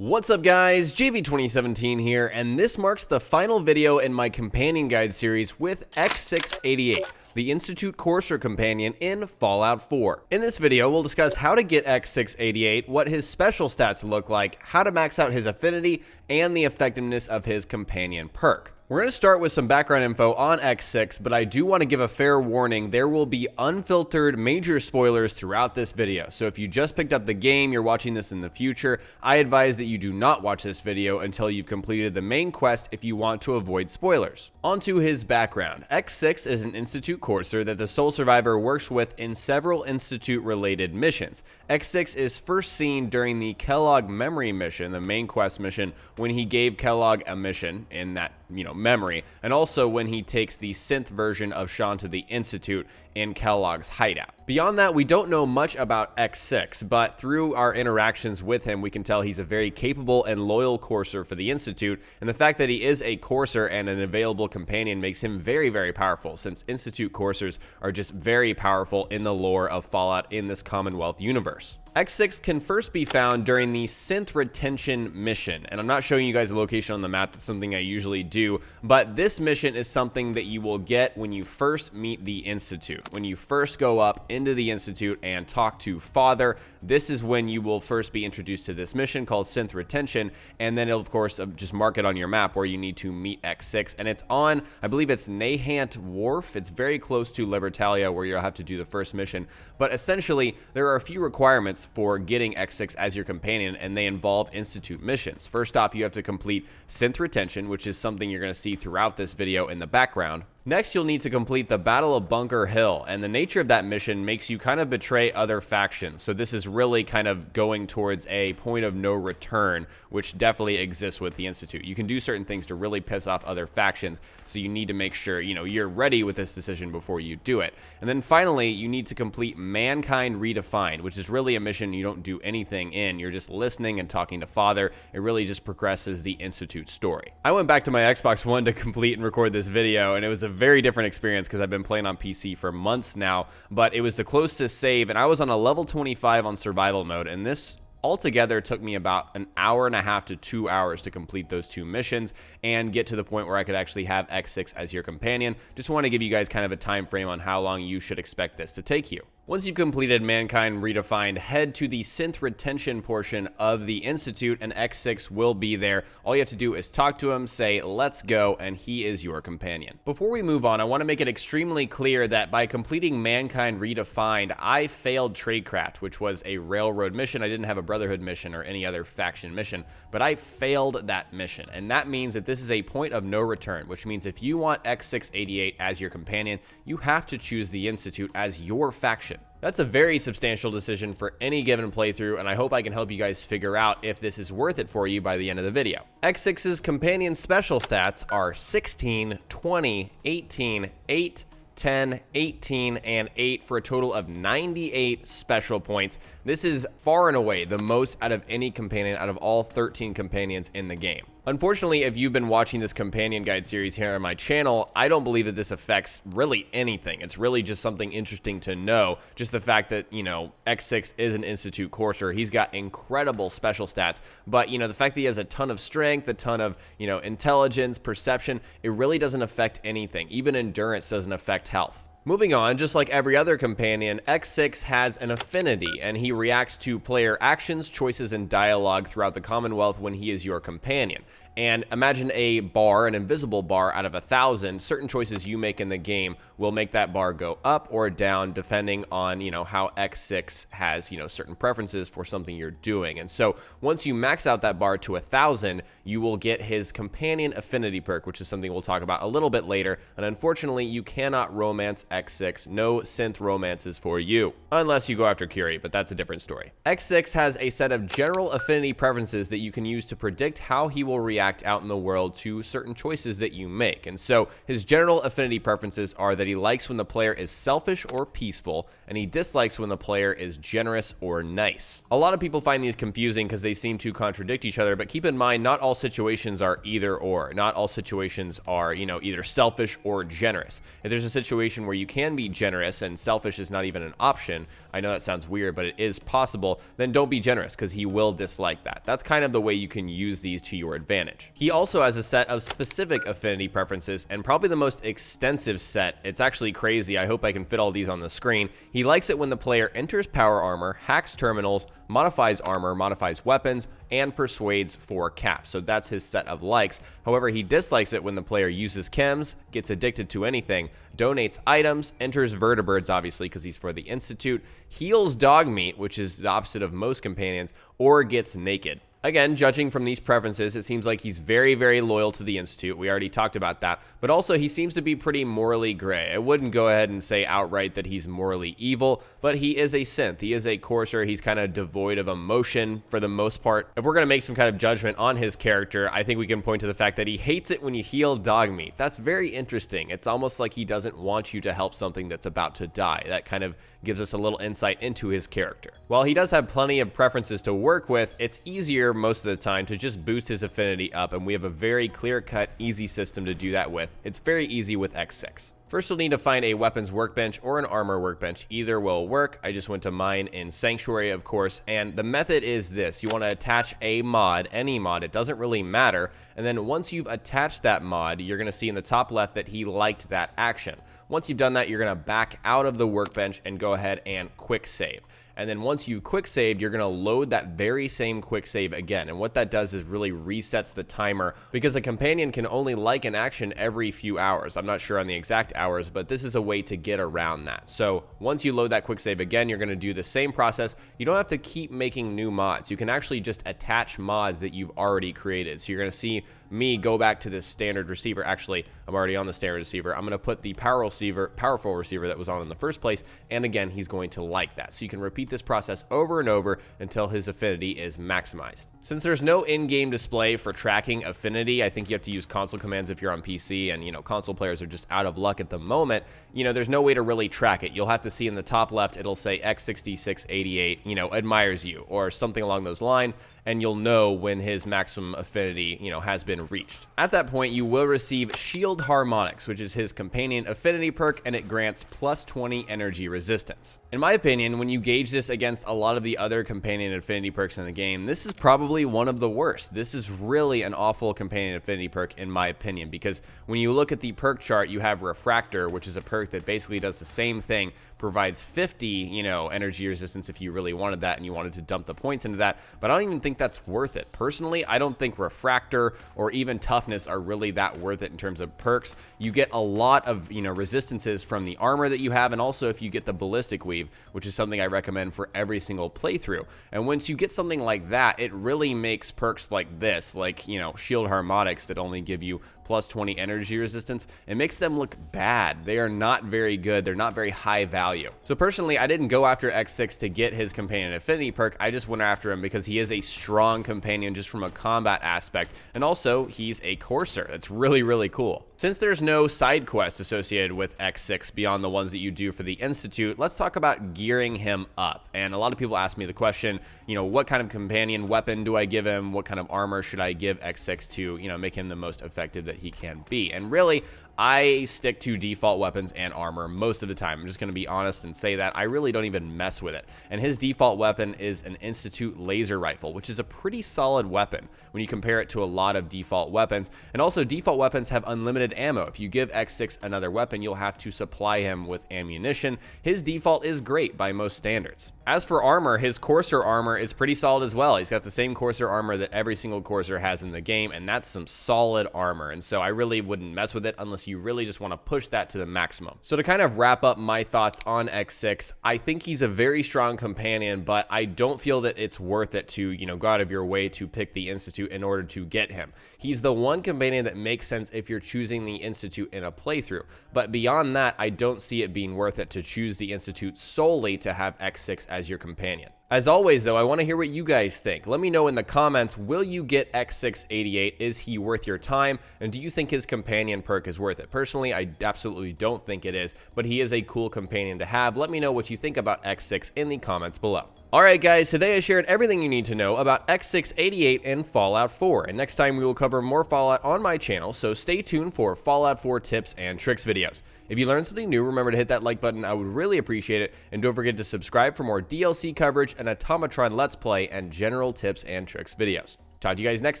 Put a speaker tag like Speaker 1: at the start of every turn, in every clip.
Speaker 1: What's up guys, JV2017 here, and this marks the final video in my companion guide series with X6-88, the Institute Courser companion in Fallout 4. In this video, we'll discuss how to get X6-88, what his special stats look like, how to max out his affinity, and the effectiveness of his companion perk. We're going to start with some background info on X6, but I do want to give a fair warning. There will be unfiltered major spoilers throughout this video. So if you just picked up the game, you're watching this in the future, I advise that you do not watch this video until you've completed the main quest if you want to avoid spoilers. Onto his background. X6 is an Institute Courser that the sole survivor works with in several Institute-related missions. X6 is first seen during the Kellogg memory mission, the main quest mission, when he gave Kellogg a mission in that, memory, and also when he takes the synth version of Shaun to the Institute in Kellogg's hideout. Beyond that, we don't know much about X6, but through our interactions with him, we can tell he's a very capable and loyal courser for the Institute, and the fact that he is a courser and an available companion makes him very, very powerful, since Institute coursers are just very powerful in the lore of Fallout in this Commonwealth universe. X6 can first be found during the synth retention mission, and I'm not showing you guys the location on the map. That's something I usually do, but this mission is something that you will get when you first meet the Institute. When you first go up into the Institute and talk to Father, this is when you will first be introduced to this mission called synth retention, and then it'll of course just mark it on your map where you need to meet X6, and it's on, I believe it's Nahant Wharf. It's very close to Libertalia where you'll have to do the first mission, but essentially there are a few requirements for getting X6 as your companion, and they involve Institute missions. First off, you have to complete synth retention, which is something you're going to see throughout this video in the background. Next, you'll need to complete the Battle of Bunker Hill, and the nature of that mission makes you kind of betray other factions. So this is really kind of going towards a point of no return, which definitely exists with the Institute. You can do certain things to really piss off other factions, so you need to make sure, you're ready with this decision before you do it. And then finally, you need to complete Mankind Redefined, which is really a mission you don't do anything in. You're just listening and talking to Father. It really just progresses the Institute story. I went back to my Xbox One to complete and record this video, and it was a very different experience because I've been playing on PC for months now, but it was the closest save, and I was on a level 25 on survival mode, and this altogether took me about an hour and a half to 2 hours to complete those two missions and get to the point where I could actually have X6 as your companion. Just want to give you guys kind of a time frame on how long you should expect this to take you. Once you've completed Mankind Redefined, head to the synth retention portion of the Institute, and X6 will be there. All you have to do is talk to him, say, "Let's go," and he is your companion. Before we move on, I want to make it extremely clear that by completing Mankind Redefined, I failed Tradecraft, which was a railroad mission. I didn't have a Brotherhood mission or any other faction mission, but I failed that mission, and that means that this is a point of no return, which means if you want X6-88 as your companion, you have to choose the Institute as your faction. That's a very substantial decision for any given playthrough, and I hope I can help you guys figure out if this is worth it for you by the end of the video. X6's companion special stats are 16, 20, 18, 8, 10, 18, and 8 for a total of 98 special points. This is far and away the most out of any companion out of all 13 companions in the game. Unfortunately, if you've been watching this companion guide series here on my channel, I don't believe that this affects really anything. It's really just something interesting to know. Just the fact that, X6 is an Institute courser. He's got incredible special stats, but, the fact that he has a ton of strength, a ton of, intelligence, perception, it really doesn't affect anything. Even endurance doesn't affect health. Moving on, just like every other companion, X6 has an affinity, and he reacts to player actions, choices, and dialogue throughout the Commonwealth when he is your companion. And imagine a bar, an invisible bar out of 1,000. Certain choices you make in the game will make that bar go up or down depending on, how X6 has, certain preferences for something you're doing. And so once you max out that bar to 1,000, you will get his companion affinity perk, which is something we'll talk about a little bit later. And unfortunately, you cannot romance X6. No synth romances for you, unless you go after Curie, but that's a different story. X6 has a set of general affinity preferences that you can use to predict how he will react react out in the world to certain choices that you make. And so his general affinity preferences are that he likes when the player is selfish or peaceful, and he dislikes when the player is generous or nice. A lot of people find these confusing because they seem to contradict each other, but keep in mind, not all situations are either or. Not all situations are, either selfish or generous. If there's a situation where you can be generous and selfish is not even an option, I know that sounds weird, but it is possible, then don't be generous because he will dislike that. That's kind of the way you can use these to your advantage. He also has a set of specific affinity preferences, and probably the most extensive set. It's actually crazy. I hope I can fit all these on the screen. He likes it when the player enters power armor, hacks terminals, modifies armor, modifies weapons, and persuades for caps. So that's his set of likes. However, he dislikes it when the player uses chems, gets addicted to anything, donates items, enters vertebrates, obviously, because he's for the Institute, heals dog meat, which is the opposite of most companions, or gets naked. Again, judging from these preferences, it seems like he's very, very loyal to the Institute. We already talked about that. But also, he seems to be pretty morally gray. I wouldn't go ahead and say outright that he's morally evil, but he is a synth. He is a courser. He's kind of devoid of emotion for the most part. If we're going to make some kind of judgment on his character, I think we can point to the fact that he hates it when you heal dog meat. That's very interesting. It's almost like he doesn't want you to help something that's about to die. That kind of gives us a little insight into his character. While he does have plenty of preferences to work with, it's easier most of the time to just boost his affinity up, and we have a very clear-cut, easy system to do that with. It's very easy with X6. First, you'll need to find a weapons workbench or an armor workbench. Either will work. I just went to mine in Sanctuary, of course, and the method is this. You want to attach a mod, any mod, it doesn't really matter, and then once you've attached that mod, you're going to see in the top left that he liked that action. Once you've done that, you're going to back out of the workbench and go ahead and quick save. And then once you quick saved, you're going to load that very same quick save again. And what that does is really resets the timer, because a companion can only like an action every few hours. I'm not sure on the exact hours, but this is a way to get around that. So once you load that quick save again, you're going to do the same process. You don't have to keep making new mods. You can actually just attach mods that you've already created. So you're going to see me go back to this standard receiver. Actually, I'm already on the standard receiver. I'm going to put the powerful receiver that was on in the first place, and again, he's going to like that. So you can repeat this process over and over until his affinity is maximized. Since there's no in-game display for tracking affinity, I think you have to use console commands if you're on PC, and console players are just out of luck at the moment. There's no way to really track it. You'll have to see in the top left, it'll say X6-88, admires you, or something along those lines, and you'll know when his maximum affinity, has been reached. At that point, you will receive Shield Harmonics, which is his companion affinity perk, and it grants plus 20 energy resistance. In my opinion, when you gauge this against a lot of the other companion affinity perks in the game, this is probably one of the worst. This is really an awful companion affinity perk in my opinion, because when you look at the perk chart, you have Refractor, which is a perk that basically does the same thing, provides 50, energy resistance if you really wanted that and you wanted to dump the points into that, but I don't even think that's worth it. Personally, I don't think Refractor or even Toughness are really that worth it in terms of perks. You get a lot of, resistances from the armor that you have, and also if you get the Ballistic Weave, which is something I recommend for every single playthrough. And once you get something like that, it really makes perks like this, like, Shield Harmonics that only give you plus 20 energy resistance, it makes them look bad. They are not very good. They're not very high value. So personally, I didn't go after X6 to get his companion affinity perk. I just went after him because he is a strong companion just from a combat aspect, and also he's a courser. That's really, really cool. Since there's no side quest associated with X6 beyond the ones that you do for the Institute, let's talk about gearing him up. And a lot of people ask me the question, what kind of companion weapon do I give him? What kind of armor should I give X6 to, make him the most effective that he can be? And really, I stick to default weapons and armor most of the time. I'm just going to be honest and say that I really don't even mess with it. And his default weapon is an Institute laser rifle, which is a pretty solid weapon when you compare it to a lot of default weapons. And also, default weapons have unlimited ammo. If you give X6 another weapon, you'll have to supply him with ammunition. His default is great by most standards. As for armor, his Courser armor is pretty solid as well. He's got the same Courser armor that every single Courser has in the game, and that's some solid armor. And so I really wouldn't mess with it unless you really just want to push that to the maximum. So to kind of wrap up my thoughts on X6, I think he's a very strong companion, but I don't feel that it's worth it to, go out of your way to pick the Institute in order to get him. He's the one companion that makes sense if you're choosing the Institute in a playthrough. But beyond that, I don't see it being worth it to choose the Institute solely to have X6 as your companion. As always, though, I want to hear what you guys think. Let me know in the comments, will you get X6-88? Is he worth your time? And do you think his companion perk is worth it? Personally, I absolutely don't think it is, but he is a cool companion to have. Let me know what you think about X6 in the comments below. Alright guys, today I shared everything you need to know about X6-88 and Fallout 4, and next time we will cover more Fallout on my channel, so stay tuned for Fallout 4 tips and tricks videos. If you learned something new, remember to hit that like button, I would really appreciate it, and don't forget to subscribe for more DLC coverage and Automatron Let's Play and general tips and tricks videos. Talk to you guys next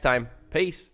Speaker 1: time, peace!